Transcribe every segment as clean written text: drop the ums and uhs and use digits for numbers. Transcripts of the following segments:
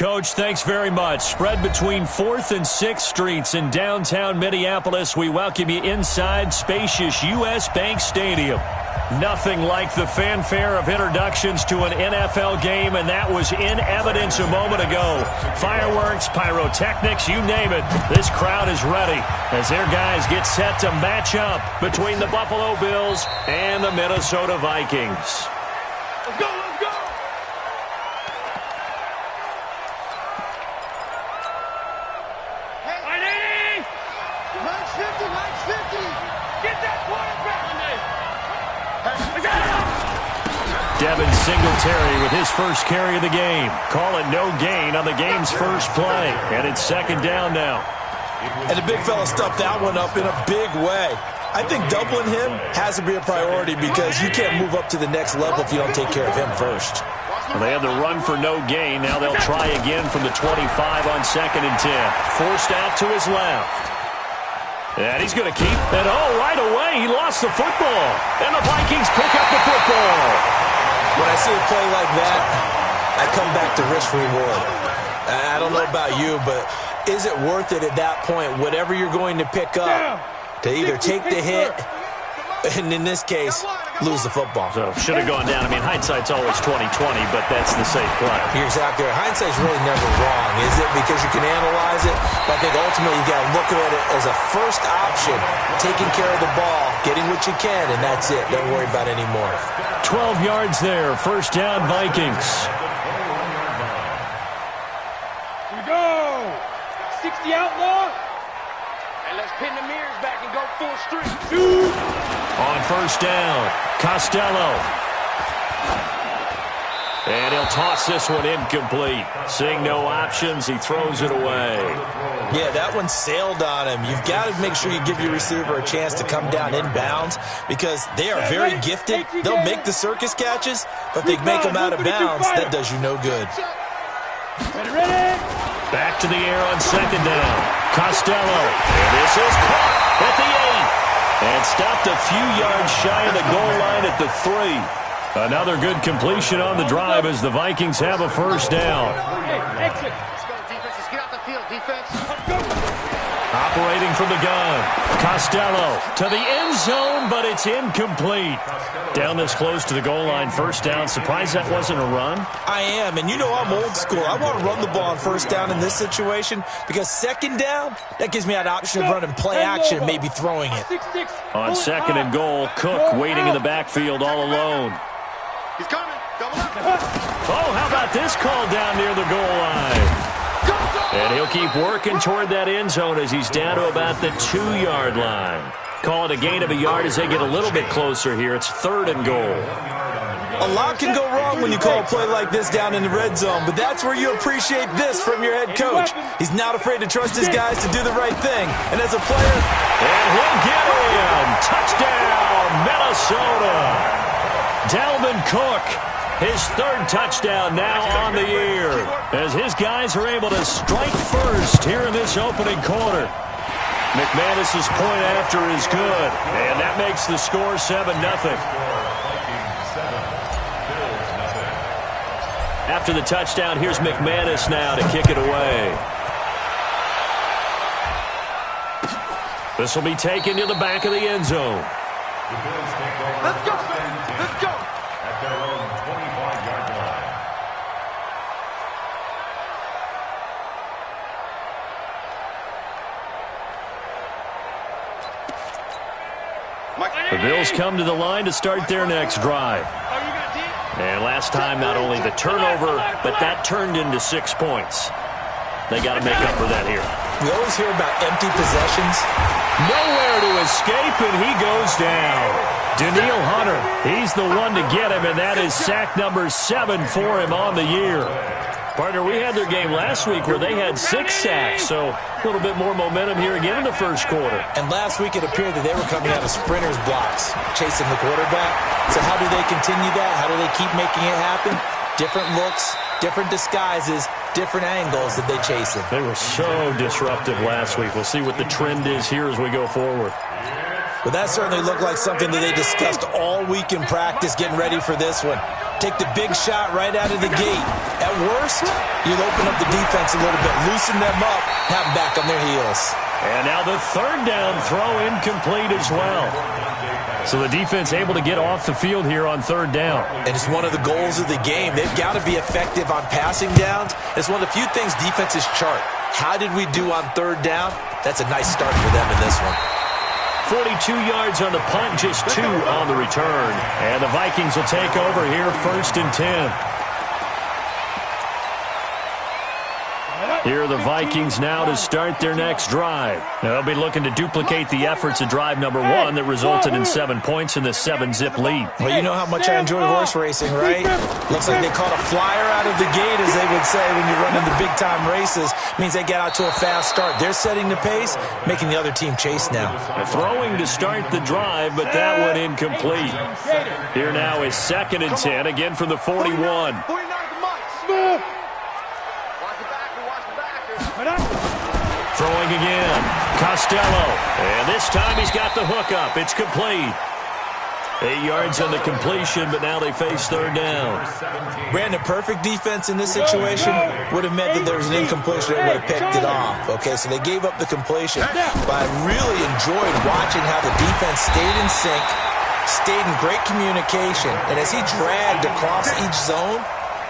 Coach. Thanks very much. Spread between 4th and 6th Streets in downtown Minneapolis. We welcome you inside spacious U.S. Bank Stadium. Nothing like the fanfare of introductions to an NFL game, and that was in evidence a moment ago. Fireworks, pyrotechnics, you name it. This crowd is ready as their guys get set to match up between the Buffalo Bills and the Minnesota Vikings. Let's go, let's go! Hey, 980! Max 50, Max 50! Get that quarterback! Devin Singletary with his first carry of the game. Call it no gain on the game's first play. And it's 2nd down now. And the big fella stuffed that one up in a big way. I think doubling him has to be a priority because you can't move up to the next level if you don't take care of him first. Well, they had the run for no gain. Now they'll try again from the 25 on 2nd and 10. Forced out to his left. And he's going to keep. And right away, he lost the football. And the Vikings pick up the football. When I see a play like that, I come back to risk reward. I don't know about you, but is it worth it at that point, whatever you're going to pick up, to either take the hit, and in this case, lose the football? So should have gone down. I mean, hindsight's always 20/20, but that's the safe play. You're exactly right. Hindsight's really never wrong, is it? Because you can analyze it, but I think ultimately you got to look at it as a first option, taking care of the ball, getting what you can, and that's it. Don't worry about any more. 12 yards there. 1st down, Vikings. Here we go! 60 outlaw. And let's pin the mirrors back and go full street. On 1st down, Costello. And he'll toss this one incomplete. Seeing no options, he throws it away. Yeah, that one sailed on him. You've got to make sure you give your receiver a chance to come down inbounds because they are very gifted. They'll make the circus catches, but they make them out of bounds. That does you no good. Ready? Back to the air on 2nd down. Costello. And this is caught at the 8. And stopped a few yards shy of the goal line at the 3. Another good completion on the drive as the Vikings have a 1st down. Exit. Let's go, defense. Let's get out the field, defense. Operating from the gun. Costello to the end zone, but it's incomplete. Down this close to the goal line, 1st down. Surprised that wasn't a run? I am, and you know I'm old school. I want to run the ball on 1st down in this situation because 2nd down, that gives me that option of running play action and maybe throwing it. On 2nd and goal, Cook waiting in the backfield all alone. He's coming. Double up. Oh, how about this call down near the goal line? And he'll keep working toward that end zone as he's down to about the 2-yard line. Call it a gain of a yard as they get a little bit closer here. It's 3rd and goal. A lot can go wrong when you call a play like this down in the red zone, but that's where you appreciate this from your head coach. He's not afraid to trust his guys to do the right thing. And as a player... And he'll get in. Touchdown, Minnesota. Dalvin Cook, his 3rd touchdown now on the year, as his guys are able to strike first here in this opening quarter. McManus's point after is good, and that makes the score 7-0. After the touchdown, here's McManus now to kick it away. This will be taken to the back of the end zone. Let's go, man. Let's go. At their own 25-yard line. The Bills come to the line to start their next drive. And last time, not only the turnover, but that turned into 6 points. They got to make up for that here. We always hear about empty possessions. Nowhere to escape, and he goes down. Danielle Hunter, he's the one to get him, and that is sack number 7 for him on the year. Partner, we had their game last week where they had 6 sacks, so a little bit more momentum here again in the first quarter. And last week it appeared that they were coming out of sprinters blocks, chasing the quarterback. So how do they continue that? How do they keep making it happen? Different looks, different disguises, different angles that they chase it. They were so disruptive last week. We'll see what the trend is here as we go forward. Well, that certainly looked like something that they discussed all week in practice getting ready for this one. Take the big shot right out of the gate. At worst, you'll open up the defense a little bit, loosen them up, have them back on their heels. And now the third down throw incomplete as well. So the defense able to get off the field here on third down. And it's one of the goals of the game. They've got to be effective on passing downs. It's one of the few things defenses chart. How did we do on third down? That's a nice start for them in this one. 42 yards on the punt, just 2 on the return. And the Vikings will take over here, 1st and 10. Here are the Vikings now to start their next drive. They'll be looking to duplicate the efforts of drive number 1 that resulted in 7 points in the 7-zip lead. Well, you know how much I enjoy horse racing, right? Looks like they caught a flyer out of the gate, as they would say when you run into big-time races. Means they get out to a fast start. They're setting the pace, making the other team chase now. Throwing to start the drive, but that one incomplete. Here now is 2nd and 10, again from the 41. Throwing again. Costello. And this time he's got the hook up. It's complete. 8 yards on the completion, but now they face third down. Brandon, perfect defense in this situation would have meant that there was an incompletion that would have picked it off. Okay, so they gave up the completion. But I really enjoyed watching how the defense stayed in sync, stayed in great communication. And as he dragged across each zone,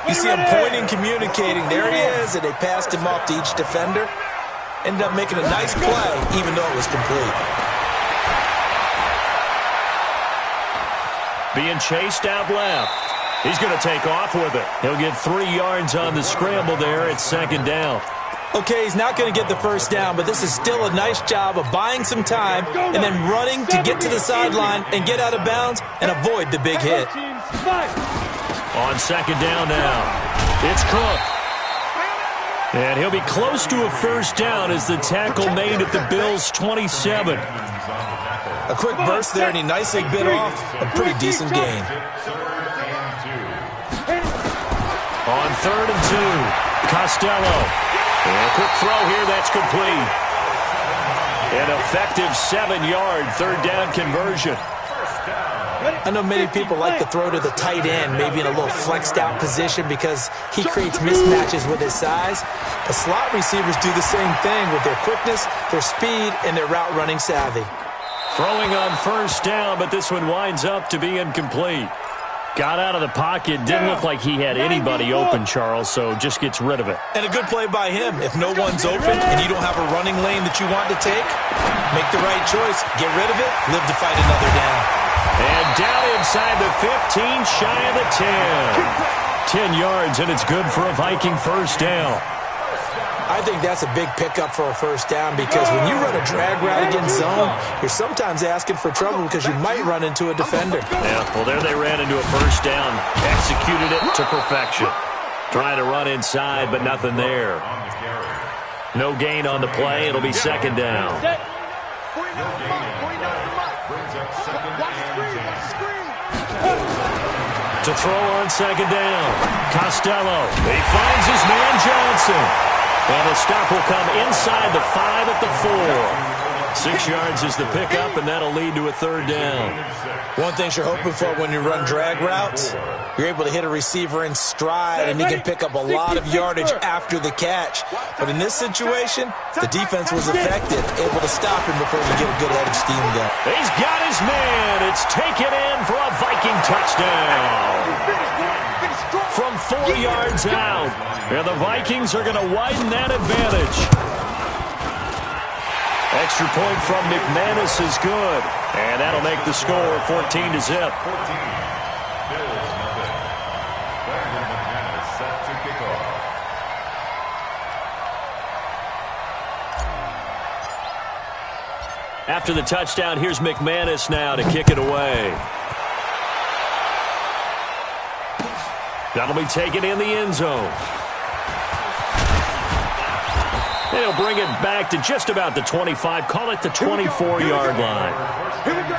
you see him pointing, communicating. There he is, and they passed him off to each defender. Ended up making a nice play, even though it was complete. Being chased out left. He's going to take off with it. He'll get 3 yards on the scramble there at 2nd down. Okay, he's not going to get the first down, but this is still a nice job of buying some time and then running to get to the sideline and get out of bounds and avoid the big hit. On 2nd down now, it's Cook. And he'll be close to a first down as the tackle made at the Bills' 27. A quick burst there, and he nicely bit off a pretty decent gain. On 3rd and 2, Costello. And a quick throw here, that's complete. An effective 7-yard third down conversion. I know many people like to throw to the tight end, maybe in a little flexed out position because he creates mismatches with his size. The slot receivers do the same thing with their quickness, their speed, and their route running savvy. Throwing on first down, but this one winds up to be incomplete. Got out of the pocket. Didn't look like he had anybody open, Charles, so just gets rid of it. And a good play by him. If no one's open and you don't have a running lane that you want to take, make the right choice. Get rid of it. Live to fight another down. And down inside the 15, shy of the 10. 10 yards, and it's good for a Viking first down. I think that's a big pickup for a first down because when you run a drag route against zone, you're sometimes asking for trouble because you might run into a defender. Yeah, well, there they ran into a first down. Executed it to perfection. Trying to run inside, but nothing there. No gain on the play. It'll be 2nd down. To throw on 2nd down. Costello. He finds his man Johnson. And the stop will come inside the 5 at the 4. 6 yards is the pickup, and that'll lead to a third down. One thing you're hoping for when you run drag routes, you're able to hit a receiver in stride, and he can pick up a lot of yardage after the catch. But in this situation, the defense was effective, able to stop him before you get a good head of steam going. He's got his man. It's taken in for a Viking touchdown. From 4 yards out. And the Vikings are going to widen that advantage. Extra point from McManus is good. And that'll make the score 14-0. After the touchdown, here's McManus now to kick it away. That'll be taken in the end zone. They'll bring it back to just about the 25. Call it the 24-yard line. Here we go.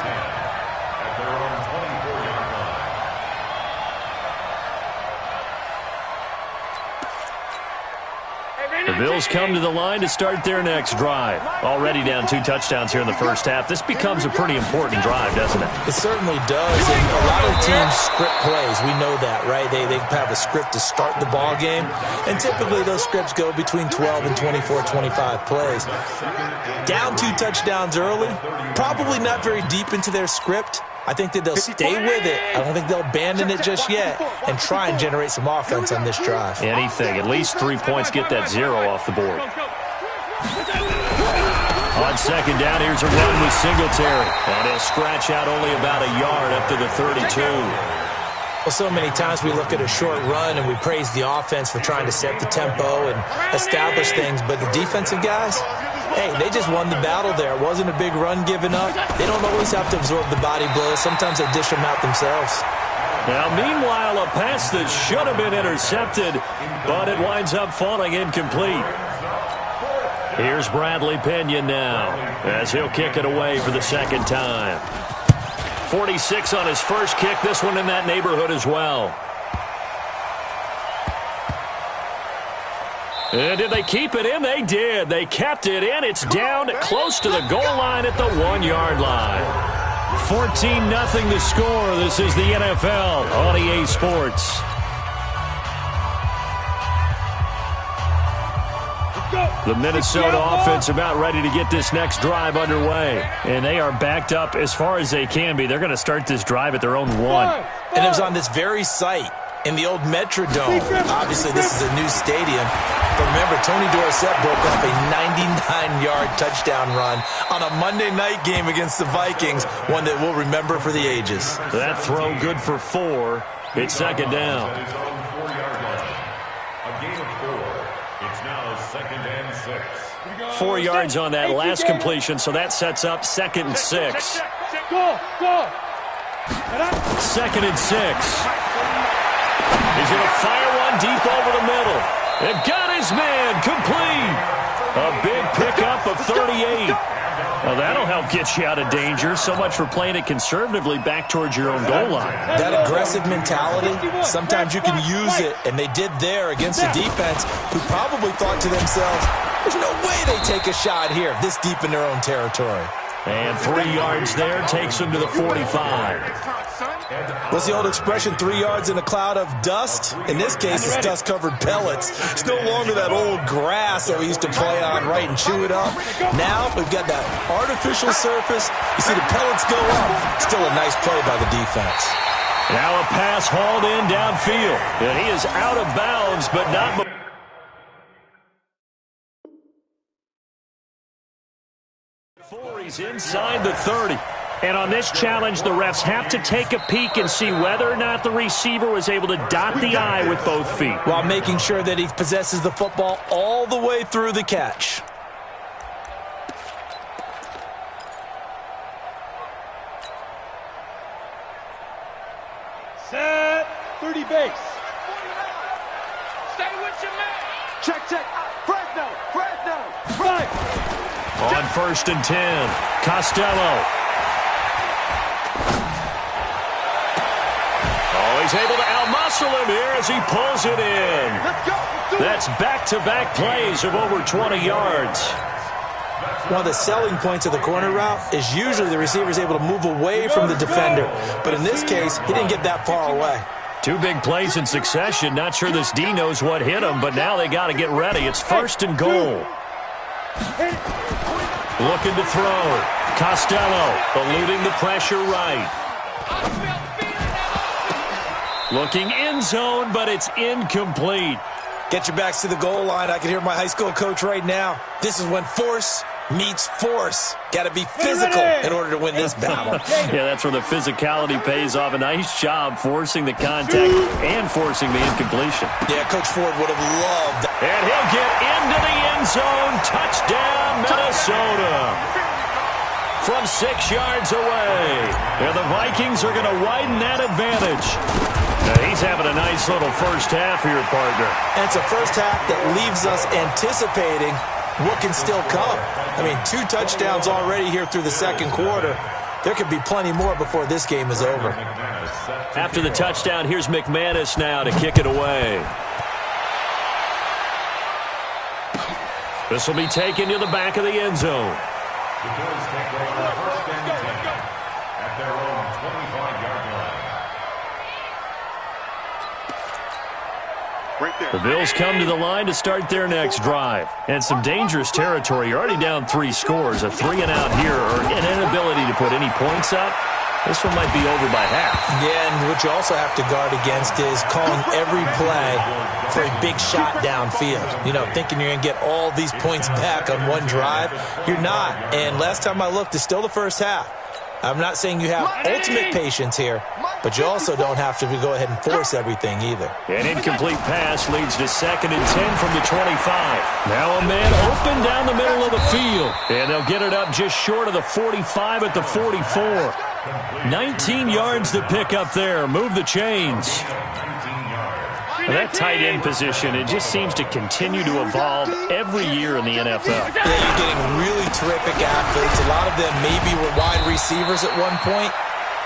The Bills come to the line to start their next drive. Already down 2 touchdowns here in the first half. This becomes a pretty important drive, doesn't it? It certainly does. And a lot of teams script plays. We know that, right? They have a script to start the ball game. And typically those scripts go between 12 and 24, 25 plays. Down 2 touchdowns early, probably not very deep into their script. I think that they'll stay with it. I don't think they'll abandon it just yet and try and generate some offense on this drive. Anything. At least 3 points, get that 0 off the board. On second down, here's a run with Singletary. And he'll scratch out only about a yard up to the 32. Well, so many times we look at a short run and we praise the offense for trying to set the tempo and establish things, but the defensive guys, hey, they just won the battle there. It wasn't a big run given up. They don't always have to absorb the body blows. Sometimes they dish them out themselves. Now, meanwhile, a pass that should have been intercepted, but it winds up falling incomplete. Here's Bradley Pena now as he'll kick it away for the second time. 46 on his first kick. This one in that neighborhood as well. And did they keep it in? They did. They kept it in. It's down close to the goal line at the 1-yard line. 14-0 the score. This is the NFL on EA Sports. The Minnesota offense about ready to get this next drive underway. And they are backed up as far as they can be. They're going to start this drive at their own 1. And it was on this very site in the old Metrodome. Obviously, this is a new stadium. But remember, Tony Dorsett broke off a 99-yard touchdown run on a Monday night game against the Vikings, one that we'll remember for the ages. That throw good for 4. It's second down. A gain of 4. It's now 2nd and 6. 4 yards on that last completion, so that sets up 2nd and 6. Go! 2nd and 6. He's going to fire one deep over the middle. It got his man complete. A big pickup of 38. Well, that'll help get you out of danger. So much for playing it conservatively back towards your own goal line. That aggressive mentality, sometimes you can use it, and they did there against a defense who probably thought to themselves, there's no way they take a shot here this deep in their own territory. And 3 yards there takes them to the 45. What's the old expression, 3 yards in a cloud of dust? In this case, it's dust-covered pellets. It's no longer that old grass that we used to play on, right, and chew it up. Now we've got that artificial surface. You see the pellets go up. Still a nice play by the defense. Now a pass hauled in downfield. And he is out of bounds, but not... He's inside the 30. And on this challenge, the refs have to take a peek and see whether or not the receiver was able to dot the I with both feet, while making sure that he possesses the football all the way through the catch. Set. 30 base. Stay with your man. Check. Fresno. Right. On 1st and 10, Costello. Oh, he's able to out-muscle him here as he pulls it in. Let's go. That's back-to-back plays of over 20 yards. One of the selling points of the corner route is usually the receiver is able to move away from the defender. But in this case, he didn't get that far away. 2 big plays in succession. Not sure this D knows what hit him, but now they got to get ready. It's 1st and goal. Looking to throw. Costello eluding the pressure right. Looking end zone, but it's incomplete. Get your backs to the goal line. I can hear my high school coach right now. This is when force meets force. Got to be physical in order to win this battle. Yeah, that's where the physicality pays off. A nice job forcing the contact and forcing the incompletion. Yeah, Coach Ford would have loved. And he'll get into the end zone. Touchdown, Minnesota. From 6 yards away. And the Vikings are going to widen that advantage. Now, he's having a nice little first half here, partner. And it's a first half that leaves us anticipating what can still come. I mean, 2 touchdowns already here through the second quarter. There could be plenty more before this game is over. After the touchdown, here's McManus now to kick it away. This will be taken to the back of the end zone. The Bills take over first and 10 at their own 25-yard line. Right there. The Bills come to the line to start their next drive. And some dangerous territory. You're already down 3 scores. A 3-and-out here or an inability to put any points up. This one might be over by half. Yeah, and what you also have to guard against is calling every play for a big shot downfield. You know, thinking you're going to get all these points back on one drive. You're not. And last time I looked, it's still the first half. I'm not saying you have ultimate patience here, but you also don't have to go ahead and force everything either. An incomplete pass leads to 2nd and 10 from the 25. Now a man open down the middle of the field. And they'll get it up just short of the 45 at the 44. 19 yards to pick up there. Move the chains. That tight end position, it just seems to continue to evolve every year in the NFL. Yeah, you're getting really terrific athletes. A lot of them maybe were wide receivers at one point.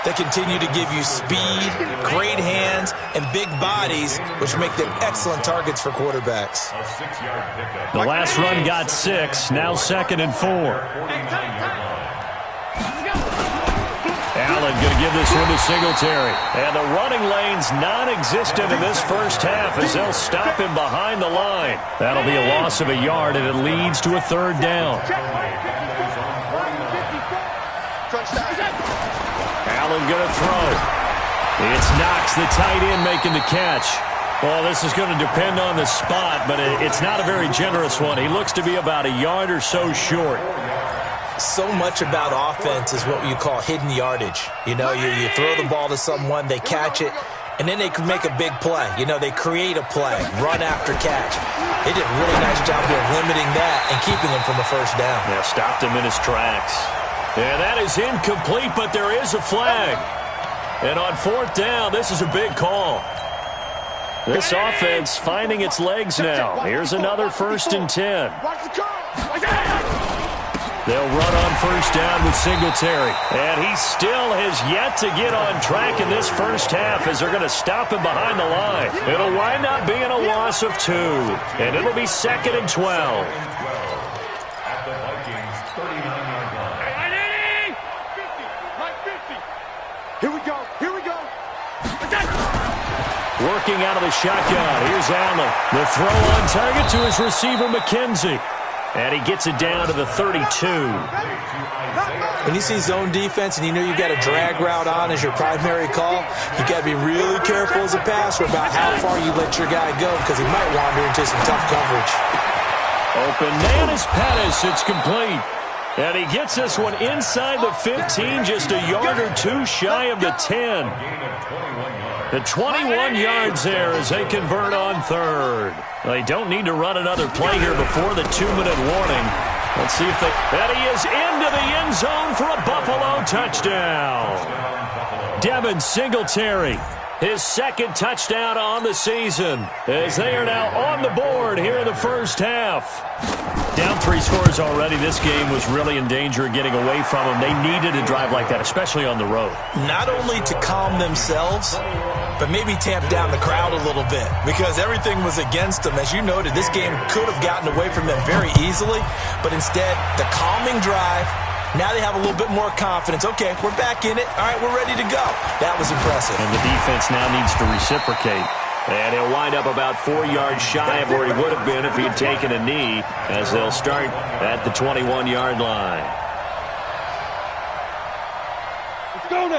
They continue to give you speed, great hands, and big bodies, which make them excellent targets for quarterbacks. A 6-yard pickup. The last run got 6, now 2nd and 4. 49-yard line. Allen going to give this one to Singletary. And the running lane's non-existent in this first half as they'll stop him behind the line. That'll be a loss of a yard, and it leads to a 3rd down. Allen going to throw. It's Knox, the tight end, making the catch. Well, this is going to depend on the spot, but it's not a very generous one. He looks to be about a yard or so short. So much about offense is what you call hidden yardage. You know, you throw the ball to someone, they catch it, and then they can make a big play. You know, they create a play, run after catch. They did a really nice job of limiting that and keeping him from a first down. Yeah, stopped him in his tracks. Yeah, that is incomplete, but there is a flag. And on 4th down, this is a big call. This offense finding its legs now. Here's another 1st and 10. They'll run on 1st down with Singletary. And he still has yet to get on track in this first half as they're going to stop him behind the line. It'll wind up being a loss of 2. And it'll be 2nd and 12. At the Vikings 39-yard line. 50. Here we go. Here we go. Working out of the shotgun. Here's Allen. The throw on target to his receiver, McKenzie. And he gets it down to the 32. When you see zone defense and you know you've got a drag route on as your primary call, you got to be really careful as a passer about how far you let your guy go because he might wander into some tough coverage. Open man is Pettis. It's complete. And he gets this one inside the 15, just a yard or 2 shy of the 10. The 21 yards there as they convert on 3rd. They don't need to run another play here before the 2-minute warning. Let's see if they... And he is into the end zone for a Buffalo touchdown. Devin Singletary, his 2nd touchdown on the season, as they are now on the board here in the first half. Down 3 scores already. This game was really in danger of getting away from them. They needed a drive like that, especially on the road. Not only to calm themselves, but maybe tamp down the crowd a little bit because everything was against them. As you noted, this game could have gotten away from them very easily, but instead, the calming drive, now they have a little bit more confidence. Okay, we're back in it. All right, we're ready to go. That was impressive. And the defense now needs to reciprocate. And he'll wind up about 4 yards shy of where he would have been if he had taken a knee as they'll start at the 21-yard line.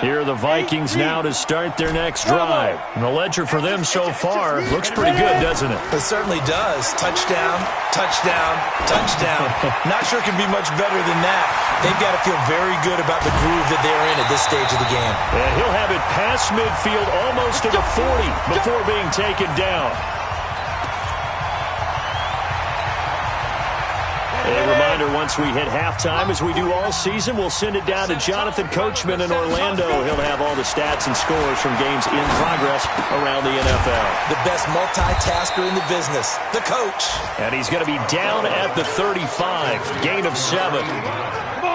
Here are the Vikings now to start their next drive. And the ledger for them so far looks pretty good, doesn't it? It certainly does. Touchdown, touchdown, touchdown. Not sure it can be much better than that. They've got to feel very good about the groove that they're in at this stage of the game. And he'll have it past midfield almost to the 40 before being taken down. A reminder, once we hit halftime, as we do all season, we'll send it down to Jonathan Coachman in Orlando. He'll have all the stats and scores from games in progress around the NFL. The best multitasker in the business, the coach. And he's going to be down at the 35, gain of 7.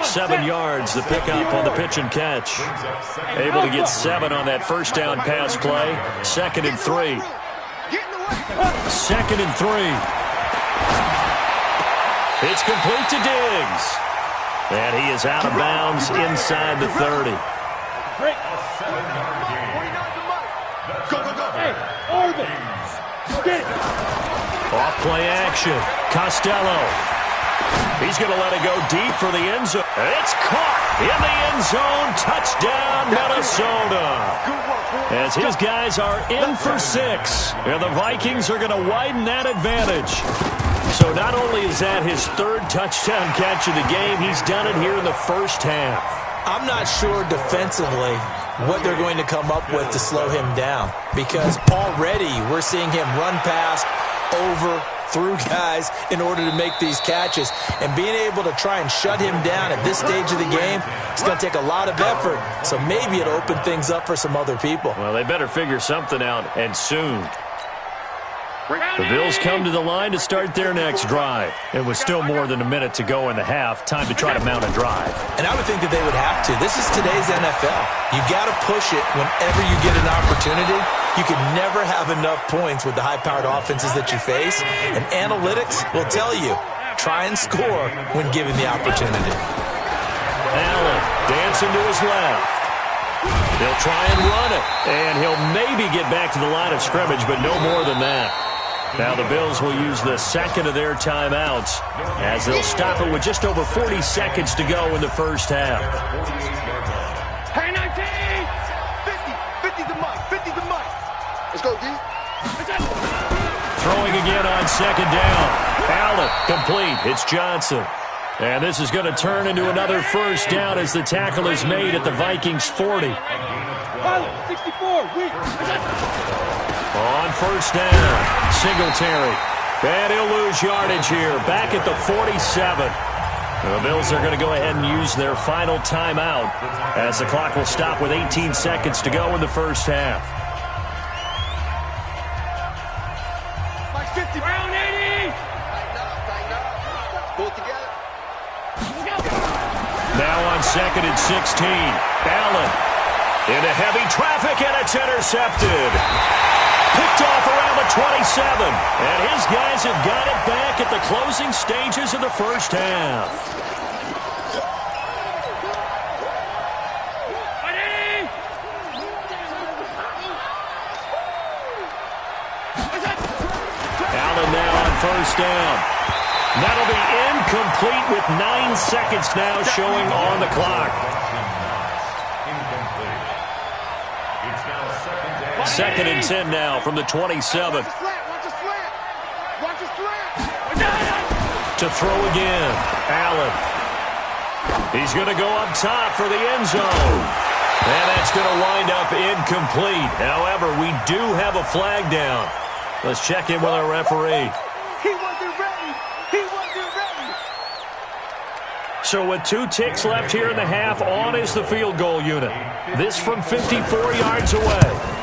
7 yards, the pickup on the pitch and catch. Able to get 7 on that first down pass play. 2nd and 3. 2nd and 3. It's complete to Diggs. And he is out of bounds inside the 30. Break. Go. Hey, Orbit. Get it. Off play action. Costello. He's going to let it go deep for the end zone. It's caught in the end zone. Touchdown, Minnesota. As his guys are in for 6. And the Vikings are going to widen that advantage. So not only is that his 3rd touchdown catch of the game, he's done it here in the first half. I'm not sure defensively what they're going to come up with to slow him down, because already we're seeing him run past, over, through guys in order to make these catches. And being able to try and shut him down at this stage of the game, it's going to take a lot of effort. So maybe it'll open things up for some other people. Well, they better figure something out, and soon. The Bills come to the line to start their next drive. It was still more than a minute to go in the half. Time to try to mount a drive. And I would think that they would have to. This is today's NFL. You got to push it whenever you get an opportunity. You can never have enough points with the high-powered offenses that you face. And analytics will tell you, try and score when given the opportunity. Allen dancing to his left. He'll try and run it. And he'll maybe get back to the line of scrimmage, but no more than that. Now the Bills will use the second of their timeouts as they'll stop it with just over 40 seconds to go in the first half. Hey, 19! 50 the mic, 50 the mic. Let's go, D. Throwing again on second down. Allen complete. It's Johnson. And this is going to turn into another first down as the tackle is made at the Vikings 40. 64, weak. On first down, Singletary. And he'll lose yardage here, back at the 47. The Bills are going to go ahead and use their final timeout as the clock will stop with 18 seconds to go in the first half. Like 50, round 80. Pull it together. Now on second and 16. Allen into heavy traffic, and it's intercepted. Picked off around the 27. And his guys have got it back at the closing stages of the first half. Allen now on first down. That'll be incomplete with 9 seconds now showing on the clock. Second and 10 now from the 27. To throw again. Allen. He's going to go up top for the end zone. And that's going to wind up incomplete. However, we do have a flag down. Let's check in with our referee. He wasn't ready. He wasn't ready. So with 2 ticks left here in the half, on is the field goal unit. This from 54 yards away.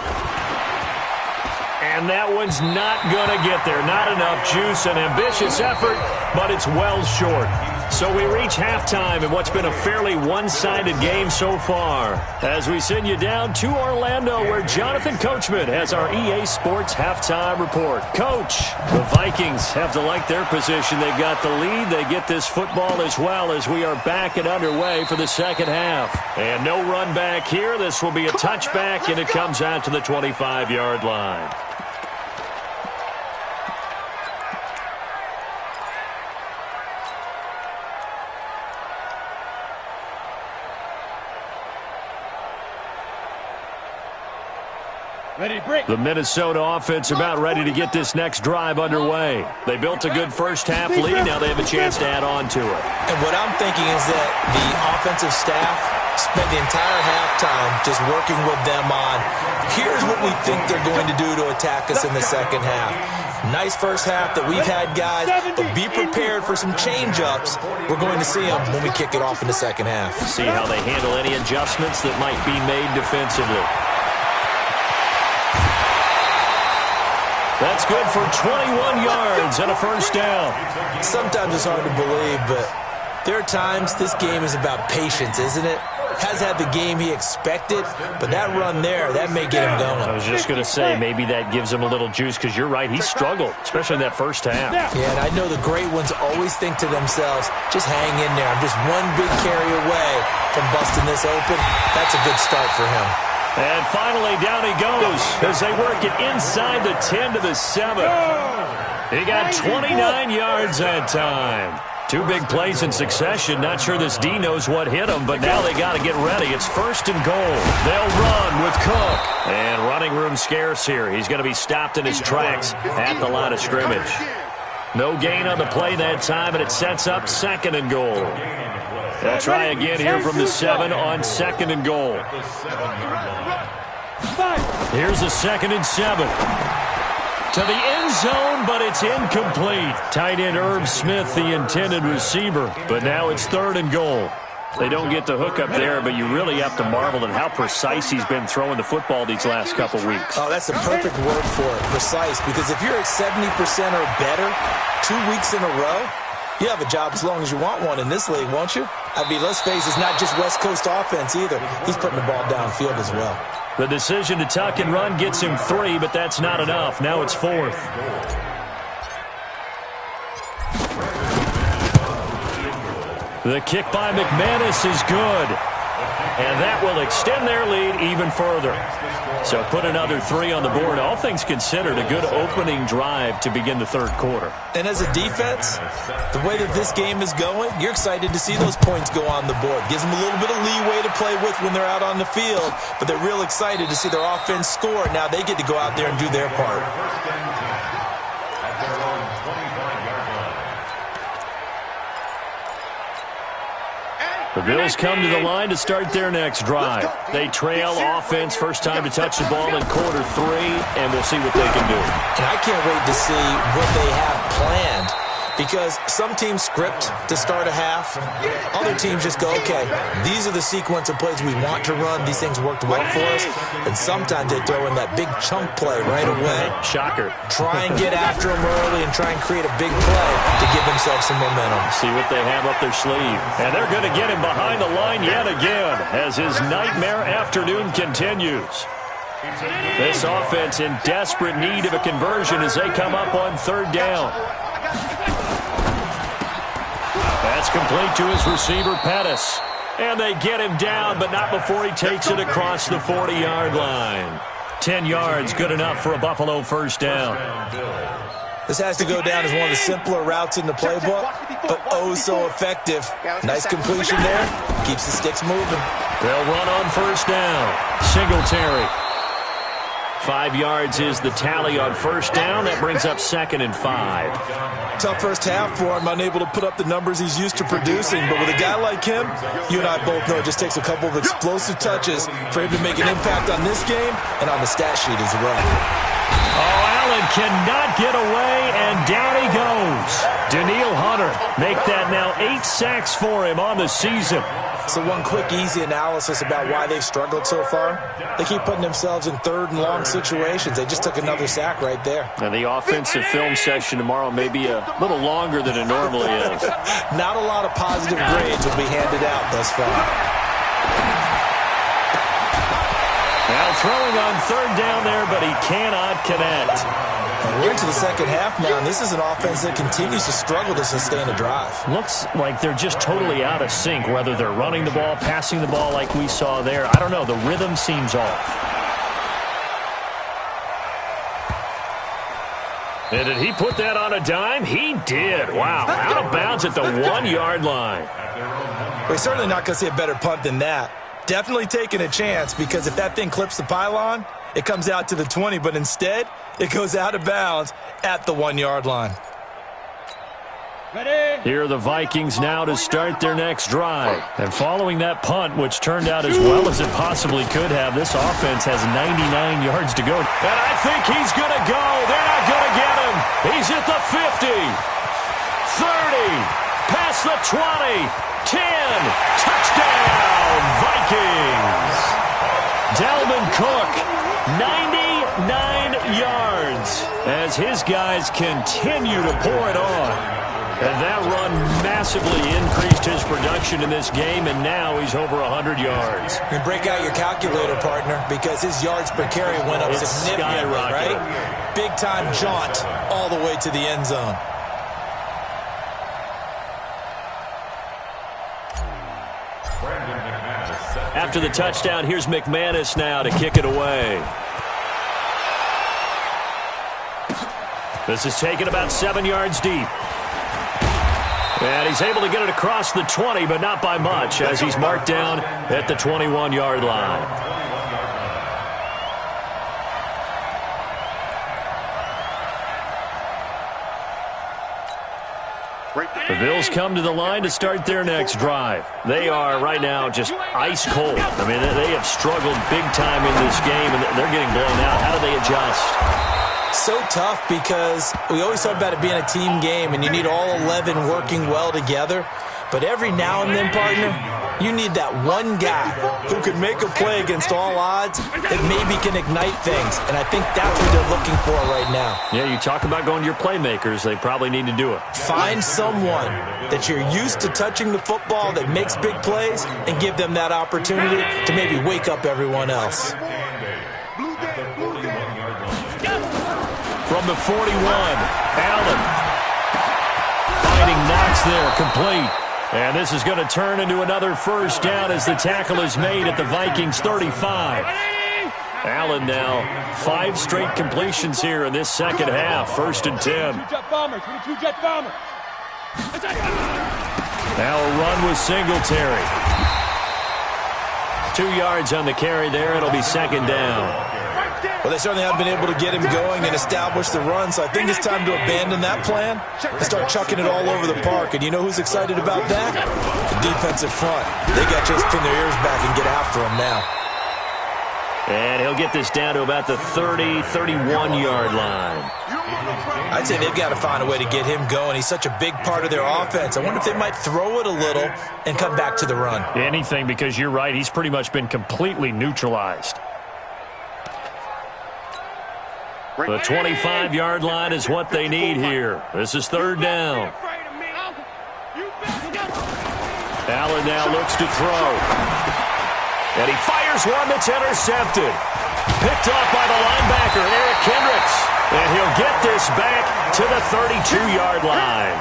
And that one's not going to get there. Not enough juice, an ambitious effort, but it's well short. So we reach halftime in what's been a fairly one-sided game so far. As we send you down to Orlando, where Jonathan Coachman has our EA Sports halftime report. Coach, the Vikings have to like their position. They've got the lead. They get this football as well as we are back and underway for the second half. And no run back here. This will be a touchback, and it comes out to the 25-yard line. Ready to break. The Minnesota offense about ready to get this next drive underway. They built a good first half lead. Now they have a chance to add on to it. And what I'm thinking is that the offensive staff spent the entire halftime just working with them on, here's what we think they're going to do to attack us in the second half. Nice first half that we've had, guys, but be prepared for some change-ups. We're going to see them when we kick it off in the second half. See how they handle any adjustments that might be made defensively. That's good for 21 yards and a first down. Sometimes it's hard to believe, but There are times this game is about patience, isn't it? Has had the game he expected, but that run there, that may get him going. I was just going to say, maybe that gives him a little juice, because you're right, he struggled, especially in that first half. Yeah, and I know the great ones always think to themselves, just hang in there. I'm just one big carry away from busting this open. That's a good start for him. And finally, down he goes as they work it inside the 10 to the 7. He got 29 yards that time. 2 big plays in succession. Not sure this D knows what hit him, but now they got to get ready. It's 1st and goal. They'll run with Cook. And running room scarce here. He's going to be stopped in his tracks at the line of scrimmage. No gain on the play that time, and it sets up 2nd and goal. They'll try again here from the 7 on 2nd and goal. Here's a 2nd and 7. To the end zone, but it's incomplete. Tight end Irv Smith, the intended receiver. But now it's 3rd and goal. They don't get the hook up there, but you really have to marvel at how precise he's been throwing the football these last couple weeks. Oh, that's the perfect word for it, precise. Because if you're at 70% or better 2 weeks in a row, you have a job as long as you want one in this league, won't you? I mean, let's face it, it's not just West Coast offense either. He's putting the ball downfield as well. The decision to tuck and run gets him 3, but that's not enough. Now it's 4th. The kick by McManus is good. And that will extend their lead even further. So put another 3 on the board. All things considered, a good opening drive to begin the 3rd quarter. And as a defense, the way that this game is going, you're excited to see those points go on the board. Gives them a little bit of leeway to play with when they're out on the field, but they're real excited to see their offense score. Now they get to go out there and do their part. The Bills come to the line to start their next drive. They trail offense, first time to touch the ball in quarter 3, and we'll see what they can do. And I can't wait to see what they have planned, because some teams script to start a half. Other teams just go, okay, these are the sequence of plays we want to run. These things worked well for us. And sometimes they throw in that big chunk play right away. Shocker. Try and get after them early and try and create a big play to give themselves some momentum. See what they have up their sleeve. And they're going to get him behind the line yet again as his nightmare afternoon continues. This offense in desperate need of a conversion as they come up on 3rd down. That's complete to his receiver, Pettis. And they get him down, but not before he takes it across the 40-yard line. 10 yards, good enough for a Buffalo first down. This has to go down as one of the simpler routes in the playbook, but oh so effective. Nice completion there. Keeps the sticks moving. They'll run on first down. Singletary. 5 yards is the tally on first down. That brings up 2nd and 5. Tough first half for him, unable to put up the numbers he's used to producing. But with a guy like him, you and I both know it just takes a couple of explosive touches for him to make an impact on this game and on the stat sheet as well. Oh, Allen cannot get away, and down he goes. Danielle Hunter make that now 8 sacks for him on the season. So one quick, easy analysis about why they've struggled so far. They keep putting themselves in 3rd and long situations. They just took another sack right there. And the offensive film session tomorrow may be a little longer than it normally is. Not a lot of positive grades will be handed out thus far. Now throwing on 3rd down there, but he cannot connect. And we're into the second half now, and this is an offense that continues to struggle to sustain a drive. Looks like they're just totally out of sync, whether they're running the ball, passing the ball like we saw there. I don't know. The rhythm seems off. And did he put that on a dime? He did. Wow. Out of bounds at the 1-yard line. We're certainly not going to see a better punt than that. Definitely taking a chance, because if that thing clips the pylon, it comes out to the 20, but instead, it goes out of bounds at the 1-yard line. Here are the Vikings now to start their next drive. And following that punt, which turned out as well as it possibly could have, this offense has 99 yards to go. And I think he's going to go. They're not going to get him. He's at the 50, 30, past the 20, 10, touchdown, Vikings. Dalvin Cook, 99 yards as his guys continue to pour it on. And that run massively increased his production in this game, and now he's over 100 yards. And break out your calculator, partner, because his yards per carry went up significantly, right? Big-time jaunt all the way to the end zone. After the touchdown, here's McManus now to kick it away. This is taken about 7 yards deep. And he's able to get it across the 20, but not by much, as he's marked down at the 21-yard line. The Bills come to the line to start their next drive. They are right now just ice cold. I mean, they have struggled big time in this game, and they're getting blown out. How do they adjust? So tough because we always talk about it being a team game, and you need all 11 working well together. But every now and then, partner, you need that one guy who can make a play against all odds that maybe can ignite things. And I think that's what they're looking for right now. Yeah, you talk about going to your playmakers. They probably need to do it. Find someone that you're used to touching the football that makes big plays and give them that opportunity to maybe wake up everyone else. From the 41, Allen finding Knox there, complete. And this is going to turn into another first down as the tackle is made at the Vikings 35. Allen now 5 straight completions here in this second half, 1st and 10. Now a run with Singletary. 2 yards on the carry there. It'll be 2nd down. Well, they certainly have been able to get him going and establish the run, so I think it's time to abandon that plan and start chucking it all over the park. And you know who's excited about that? The defensive front. They got just pin their ears back and get after him now. And he'll get this down to about the 30, 31-yard line. I'd say they've got to find a way to get him going. He's such a big part of their offense. I wonder if they might throw it a little and come back to the run. Anything, because you're right. He's pretty much been completely neutralized. The 25-yard line is what they need here. This is 3rd down. Allen now looks to throw. And he fires one that's intercepted. Picked off by the linebacker, Eric Kendricks. And he'll get this back to the 32-yard line.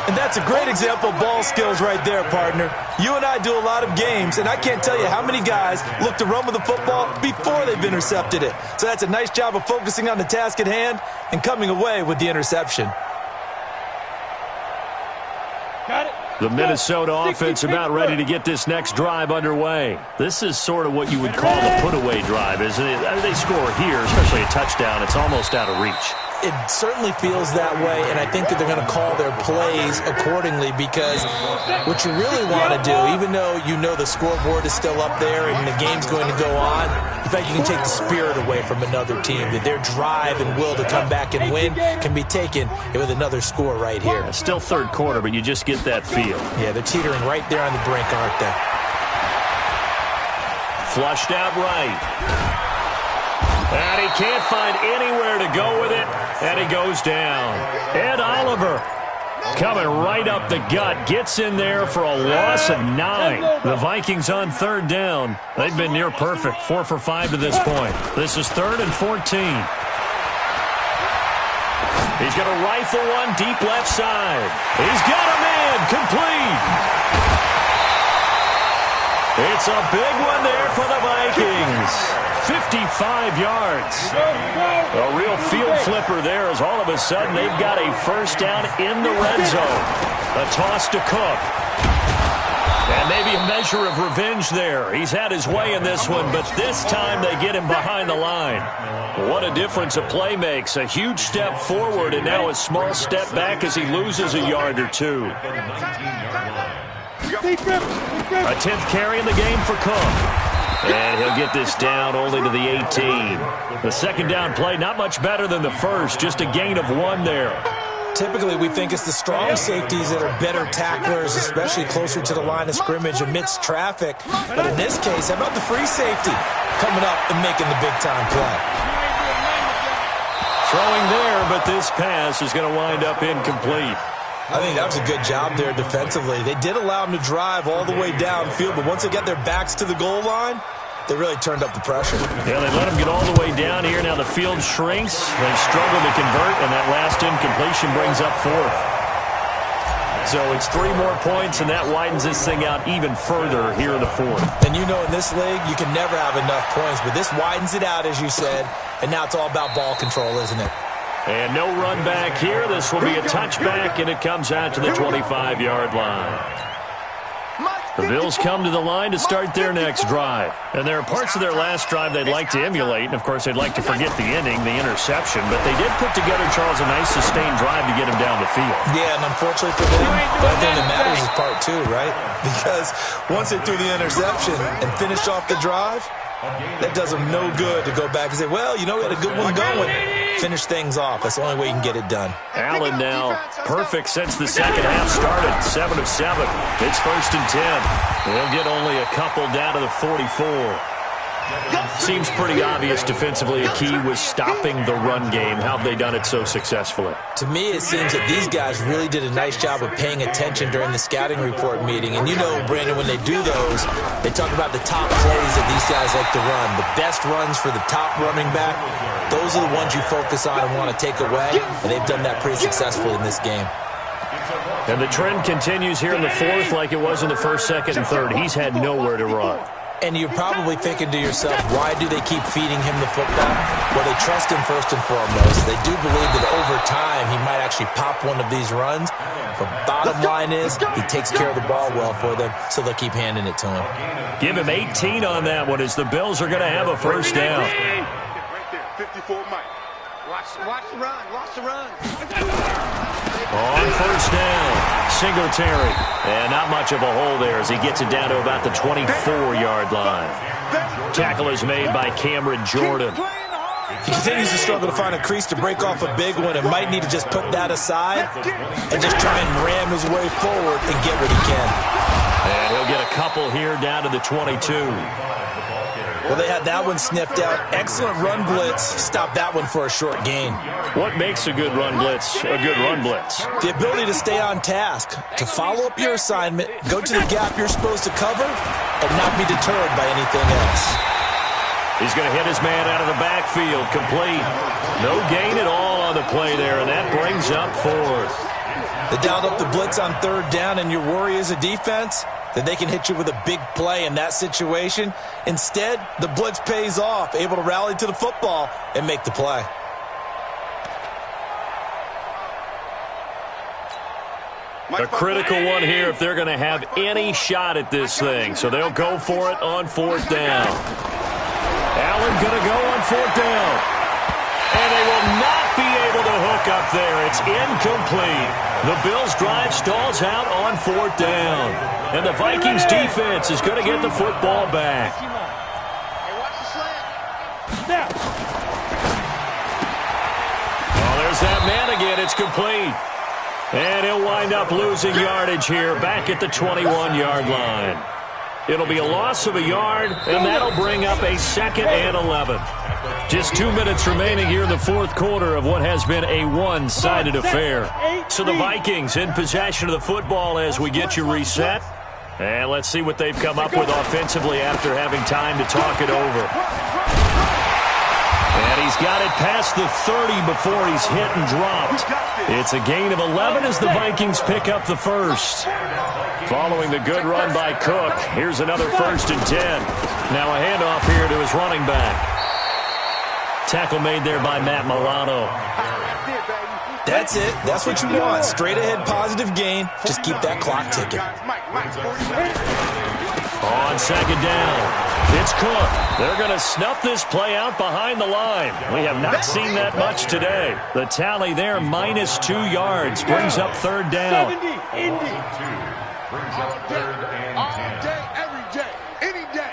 And that's a great example of ball skills right there, partner. You and I do a lot of games, and I can't tell you how many guys look to run with the football before they've intercepted it. So that's a nice job of focusing on the task at hand and coming away with the interception. Got it. The Minnesota offense about ready to get this next drive underway. This is sort of what you would call the put-away drive, isn't it? They score here, especially a touchdown. It's almost out of reach. It certainly feels that way, and I think that they're going to call their plays accordingly because what you really want to do, even though you know the scoreboard is still up there and the game's going to go on, in fact, you can take the spirit away from another team, that their drive and will to come back and win can be taken with another score right here. Still 3rd quarter, but you just get that feel. Yeah, they're teetering right there on the brink, aren't they? Flushed out right. And he can't find anywhere to go with it, and he goes down. Ed Oliver coming right up the gut, gets in there for a loss of 9. The Vikings on 3rd down. They've been near perfect, 4 for 5 to this point. This is 3rd and 14. He's going to rifle one deep left side. He's got a man, complete. It's a big one there for the Vikings. 55 yards. A real field flipper there as all of a sudden they've got a first down in the red zone. A toss to Cook. And maybe a measure of revenge there. He's had his way in this one, but this time they get him behind the line. What a difference a play makes. A huge step forward and now a small step back as he loses a yard or 2. A 10th carry in the game for Cook. And he'll get this down only to the 18. The 2nd down play, not much better than the first, just a gain of 1 there. Typically, we think it's the strong safeties that are better tacklers, especially closer to the line of scrimmage amidst traffic. But in this case, how about the free safety coming up and making the big-time play? Throwing there, but this pass is going to wind up incomplete. I think that was a good job there defensively. They did allow them to drive all the way downfield, but once they got their backs to the goal line, they really turned up the pressure. Yeah, they let them get all the way down here. Now the field shrinks. They've struggled to convert, and that last incompletion brings up fourth. So it's 3 more points, and that widens this thing out even further here in the fourth. And you know in this league, you can never have enough points, but this widens it out, as you said, and now it's all about ball control, isn't it? And no run back here. This will be a touchback, and it comes out to the 25-yard line. The Bills come to the line to start their next drive. And there are parts of their last drive they'd like to emulate, and, of course, they'd like to forget the ending, the interception. But they did put together, Charles, a nice sustained drive to get him down the field. Yeah, and unfortunately for them, the only thing that matters is part 2, right? Because once they threw the interception and finished off the drive, that does them no good to go back and say, well, you know, we had a good one going. Finish things off. That's the only way you can get it done. Allen now perfect since the second half started. 7 of 7. It's 1st and 10. They'll get only a couple down to the 44. Seems pretty obvious defensively a key was stopping the run game. How have they done it so successfully? To me, it seems that these guys really did a nice job of paying attention during the scouting report meeting. And you know, Brandon, when they do those, they talk about the top plays that these guys like to run. The best runs for the top running back, those are the ones you focus on and want to take away. And they've done that pretty successfully in this game. And the trend continues here in the fourth like it was in the first, second, and third. He's had nowhere to run. And you're probably thinking to yourself, why do they keep feeding him the football? Well, they trust him first and foremost. They do believe that over time he might actually pop one of these runs. But bottom line is he takes care of the ball well for them, so they'll keep handing it to him. Give him 18 on that one as the Bills are going to have a first down. Right there, 54 Mike. Watch the run. Watch the run. On first down, Singletary. And not much of a hole there as he gets it down to about the 24-yard line. Tackle is made by Cameron Jordan. He continues to struggle to find a crease to break off a big one and might need to just put that aside and just try and ram his way forward and get what he can. And he'll get a couple here down to the 22. Well, they had that one sniffed out. Excellent run blitz. Stop that one for a short gain. What makes a good run blitz a good run blitz? The ability to stay on task, to follow up your assignment, go to the gap you're supposed to cover, and not be deterred by anything else. He's going to hit his man out of the backfield, complete. No gain at all on the play there, and that brings up fourth. They dialed up the blitz on third down, and your worry as a defense that they can hit you with a big play in that situation. Instead, the blitz pays off, able to rally to the football and make the play. A critical one here if they're going to have any shot at this thing. So they'll go for it on fourth down. Allen going to go on fourth down. And they will not be able to hook up there. It's incomplete. The Bills' drive stalls out on fourth down. And the Vikings defense is going to get the football back. Oh, there's that man again. It's complete. And he'll wind up losing yardage here back at the 21-yard line. It'll be a loss of a yard, and that'll bring up a 2nd and 11. Just 2 minutes remaining here in the fourth quarter of what has been a one-sided affair. So the Vikings in possession of the football as we get you reset. And let's see what they've come up with offensively after having time to talk it over. And he's got it past the 30 before he's hit and dropped. It's a gain of 11 as the Vikings pick up the first. Following the good run by Cook, here's another 1st and 10. Now a handoff here to his running back. Tackle made there by Matt Milano. That's it. That's what you want. Straight ahead positive gain. Just keep that clock ticking. On 2nd down, it's Cook. They're going to snuff this play out behind the line. We have not seen that much today. The tally there, minus 2 yards, brings up 3rd down. 70, Indy. Brings up 3rd and 10. All day, every day, any day.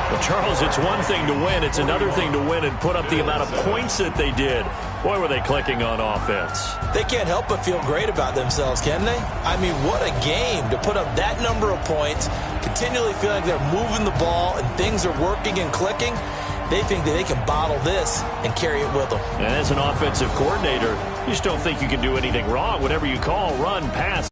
Well, Charles, it's one thing to win. It's another thing to win and put up the amount of points that they did. Boy, were they clicking on offense. They can't help but feel great about themselves, can they? I mean, what a game to put up that number of points, continually feeling like they're moving the ball and things are working and clicking. they think that they can bottle this and carry it with them. And as an offensive coordinator, you just don't think you can do anything wrong. Whatever you call, run, pass.